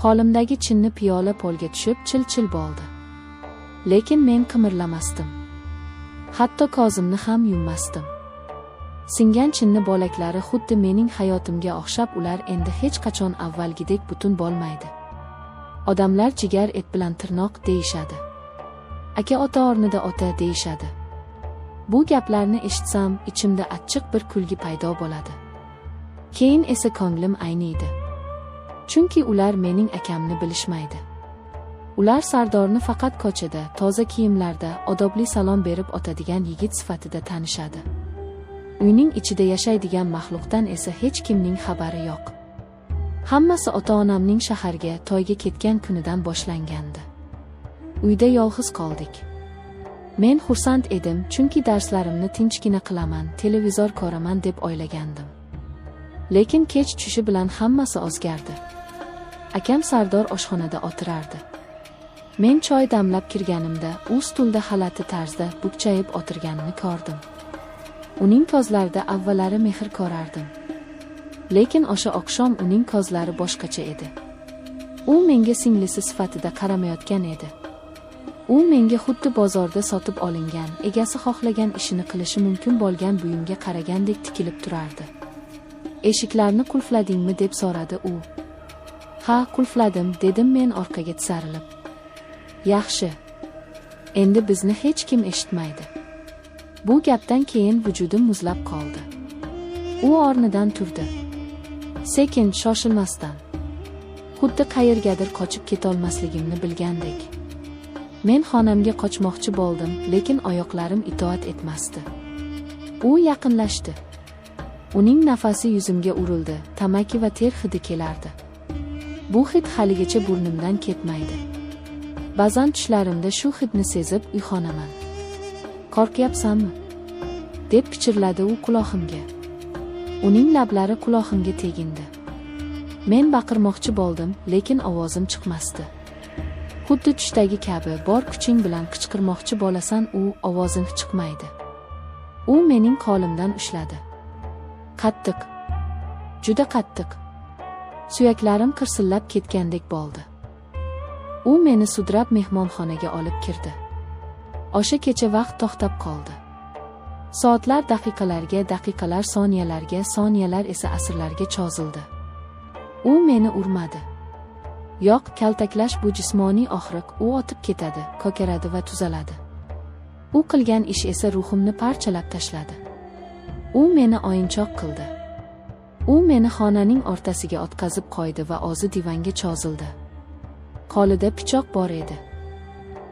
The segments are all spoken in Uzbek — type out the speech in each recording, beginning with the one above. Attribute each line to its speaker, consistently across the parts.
Speaker 1: Qo'limdagi chinni piyola polga tushib chil-chil bo'ldi. Lekin men qimirlamasdim. Hatto ko'zimni ham yummasdim. Singan chinni bo'laklari xuddi mening hayotimga o'xshab, ular endi hech qachon avvalgidek butun bo'lmaydi. Odamlar jigar et bilan tirnoq deyishadi. Aka ota o'rnida ota deyishadi. Bu gaplarni eshitsam, ichimda achchiq bir kulgi paydo bo'ladi. Keyin esa ko'nglim ayniydi. Chunki ular mening akamni bilishmaydi. Ular Sardorni faqat ko'chada, toza kiyimlarda, odobli salom berib o'tadigan yigit sifatida tanishadi. Uyning ichida yashaydigan maxluqdan esa hech kimning xabari yo'q. Hammasi ota-onamning shaharga, to'yga ketgan kunidan boshlangandi. Uyda yolg'iz qoldik. Men xursand edim, chunki darslarimni tinchgina qilaman, televizor ko'raman deb o'ylagandim. Lekin kech tushishi bilan hammasi o'zgardi. Akam Sardor oshxonada o'tirardi. Men choy damlab kirganimda, u stulda xalati tarzda bukchayib o'tirganini ko'rdim. Uning ko'zlarida avvallari mehr ko'rardim. Lekin o'sha oqshom uning ko'zlari boshqacha edi. U menga singlisi sifatida qaramayotgan edi. U menga xuddi bozorda sotib olingan, egasi xohlagan ishini qilishi mumkin bo'lgan buyumga qaragandek tikilib turardi. Eshiklarni qulfladingmi deb so'radi u. Ha, qulfladim, dedim men orqaga tisarilib. Yaxshi. Endi bizni hech kim eshitmaydi. Bu gapdan keyin vujudim muzlab qoldi. U o'rnidan turdi. Sekin, shoshilmasdan. Xuddi qayergadir qochib ketolmasligimni bilgandek. Men xonamga qochmoqchi bo'ldim, lekin oyoqlarim itoat etmasdi. U yaqinlashdi. Uning nafasi yuzimga urildi, tamaki va ter hidi kelardi. Bu hid haligacha burnimdan ketmaydi. Ba'zan tushlarimda shu hidni sezib uyg'onaman. Qo'rqyapsanmi? deb pichirladi u quloqimga. Uning lablari quloqimga tegindi. Men baqirmoqchi bo'ldim, lekin ovozim chiqmasdi. Xuddi tushdagi kabi bor kuching bilan qichqirmoqchi bo'lasan, u ovozing chiqmaydi. U mening qo'limdan ushladi. Qattiq. Juda qattiq. Suyaklarim qirsillab ketgandek bo'ldi. U meni sudrab mehmonxonaga olib kirdi. O'sha kecha vaqt to'xtab qoldi. Soatlar daqiqalarga, daqiqalar soniyalarga, soniyalar esa asrlarga cho'zildi. U meni urmadi. Yo'q, kaltaklash bu jismoniy og'riq, u o'tib ketadi, ko'karadi va tuzaladi. U qilgan ish esa ruhimni parchalab tashladi. U meni o'yinchoq qildi. U meni xonaning o'rtasiga o'tkazib qo'ydi va o'zi divanga cho'zildi. Qo'lida pichoq bor edi.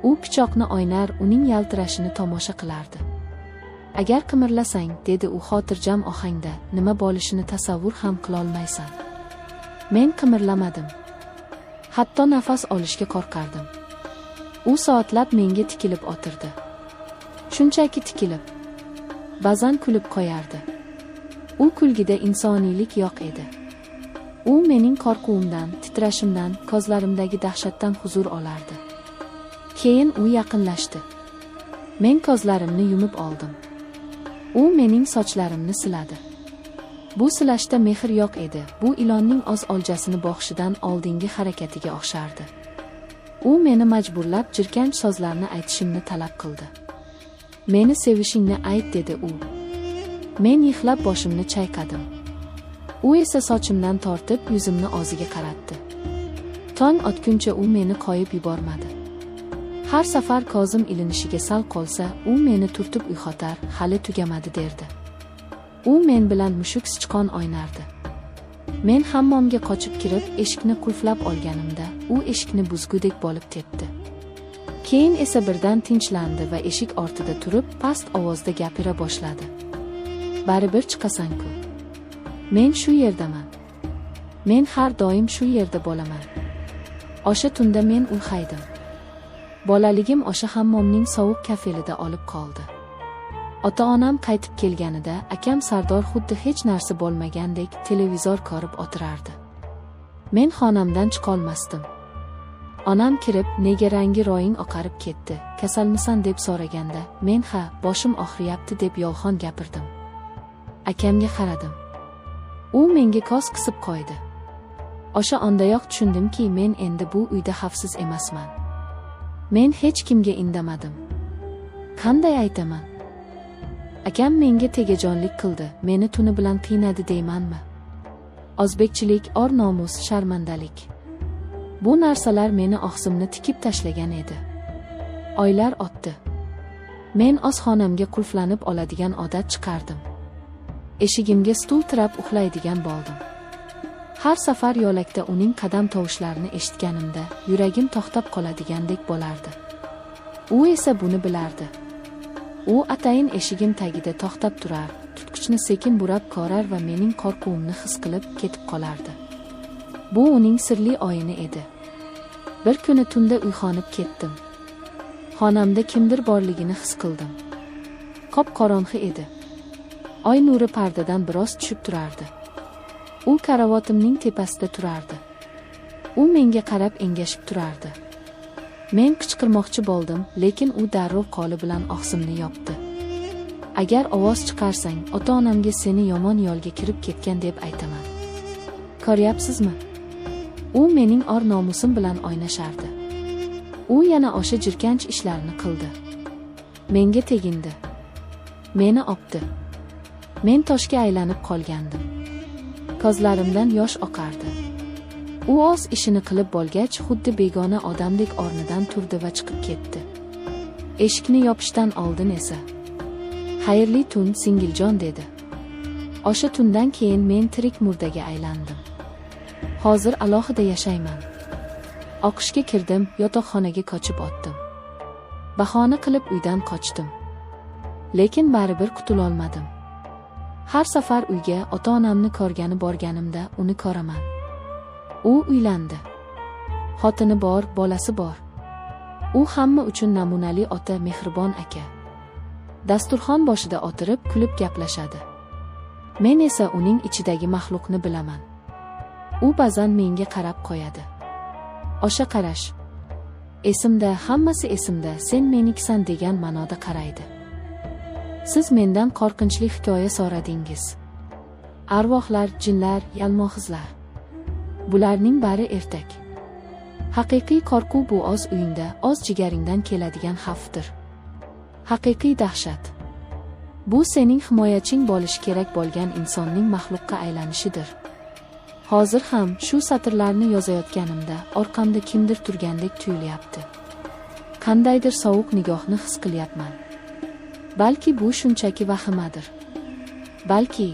Speaker 1: U pichoqni o'ynar, uning yaltirashini tomosha qilardi. Agar qimirlasang, dedi u xotirjam ohangda, nima bo'lishini tasavvur ham qilolmaysan. Men qimirlamadim. Hatto nafas olishga qo'rqardim. U soatlab menga tikilib o'tirdi. Shunchaki tikilib. Ba'zan kulib qo'yardi. U kulgida insoniylik yo'q edi. U mening qo'rquvimdan, titrashimdan, ko'zlarimdagi dahshatdan huzur olardi. Keyin u yaqinlashdi. Men ko'zlarimni yumib oldim. U mening sochlarimni siladi. Bu silashda mehr yo'q edi. Bu ilonning o'z oljasini boqishidan oldingi harakatiga o'xshardi. U meni majburlab jirkanch so'zlarni aytishimni talab qildi. Meni sevishingni ayt, dedi u. Men yig'lab boshimni chayqadim. U esa sochimdan tortib yuzimni o'ziga qaratdi. Tong otguncha u meni qo'yib yubormadi. Har safar ko'zim ilinishiga sal qolsa, u meni turtib uyg'otar, hali tugamadi derdi. U men bilan mushuk sichqon o'ynardi. Men hammomga qochib kirib, eshikni qulflab olganimda, u eshikni buzgudek bo'lib tepdi. Keyin esa birdan tinchlandi va eshik ortida turib, past ovozda gapira boshladi. Baribir chiqasan-ku. Men shu yerdaman. Men har doim shu yerda bo'laman. O'sha tunda men ulg'aydim. Bolaligim o'sha hammomning sovuq kafelida olib qoldi. Ota-onam qaytib kelganida, akam Sardor xuddi hech narsa bo'lmagandek televizor ko'rib o'tirardi. Men xonamdan chiqolmasdim. Onam kirib, nega rangi ro'ying oqarib ketdi, kasalmisan deb so'raganda, men ha, boshim og'riyapti deb yolg'on gapirdim. Akamga qaradim. U menga ko'z qisib qo'ydi. O'sha ondayoq tushundimki, men endi bu uyda xavfsiz emasman. Men hech kimga indamadim. Qanday aytaman? Akam menga tegajonlik qildi, meni tuni bilan qiynadi deymanmi? O'zbekchilik, or nomus, sharmandalik. Bu narsalar meni og'zimni tikib tashlagan edi. Oylar o'tdi. Men oshxonamga qulflanib oladigan odat chiqardim. Eshigimga stul tirab uxlaydigan bo'ldim. Har safar yo'lakda uning qadam tovushlarini eshitganimda yuragim to'xtab qoladigandek bo'lardi. U esa buni bilardi. U atayin eshigim tagida to'xtab turar, tutqichni sekin burab ko'rar va mening qo'rquvimni his qilib ketib qolardi. Bu uning sirli oyini edi. Bir kuni tunda uyg'onib ketdim. Xonamda kimdir borligini his qildim. Qop-qorong'i edi. Oy nuri pardadan biroz tushib turardi. U karavotimning tepasida turardi. U menga qarab engashib turardi. Men qichqirmoqchi bo'ldim, lekin u darrov qo'li bilan og'zimni yopdi. Agar ovoz chiqarsang, ota-onamga seni yomon yo'lga kirib ketgan deb aytaman. Ko'ryapsizmi? U mening or nomusim bilan o'ynashardi. U yana o'sha jirkanch ishlarni qildi. Menga tegindi. Meni opdi. Men toshga aylanib qolgandim. Ko'zlarimdan yosh oqardi. U o'z ishini qilib bo'lgach, xuddi begona odamdek o'rnidan turdi va chiqib ketdi. Eshikni yopishdan oldin esa, "Xayrli tun, singiljon" dedi. O'sha tundan keyin men tirik murdaga aylandim. Hozir alohida yashayman. O'qishga kirdim, yotoqxonaga qochib o'tdim. Bahona qilib uydan qochdim. Lekin baribir qutulolmadim. Har safar uyga ota-onamni ko'rgani borganimda uni ko'raman. U uylandi. Xotini bor, bolasi bor. U hamma uchun namunali ota, mehribon aka. Dasturxon boshida o'tirib, kulib gaplashadi. Men esa uning ichidagi maxluqni bilaman. U ba'zan menga qarab qo'yadi. O'sha qarash. Esimda, hammasi esimda, sen menikisan degan ma'noda qaraydi. Siz mendan qo'rqinchli hikoya so'radingiz. Arvohlar, jinlar, yalmoqizlar. Bularning bari ertak. Haqiqiy qo'rquv bu o'z uyingda, o'z jigaringdan keladigan xavfdir. Haqiqiy dahshat. Bu sening himoyaching bo'lishi kerak bo'lgan insonning maxluqqa aylanishidir. Hozir ham shu satrlarni yozayotganimda orqamda kimdir turgandek tuyulyapti. Qandaydir sovuq nigohni his qilyapman. Balki bu shunchaki vahimadir. Balki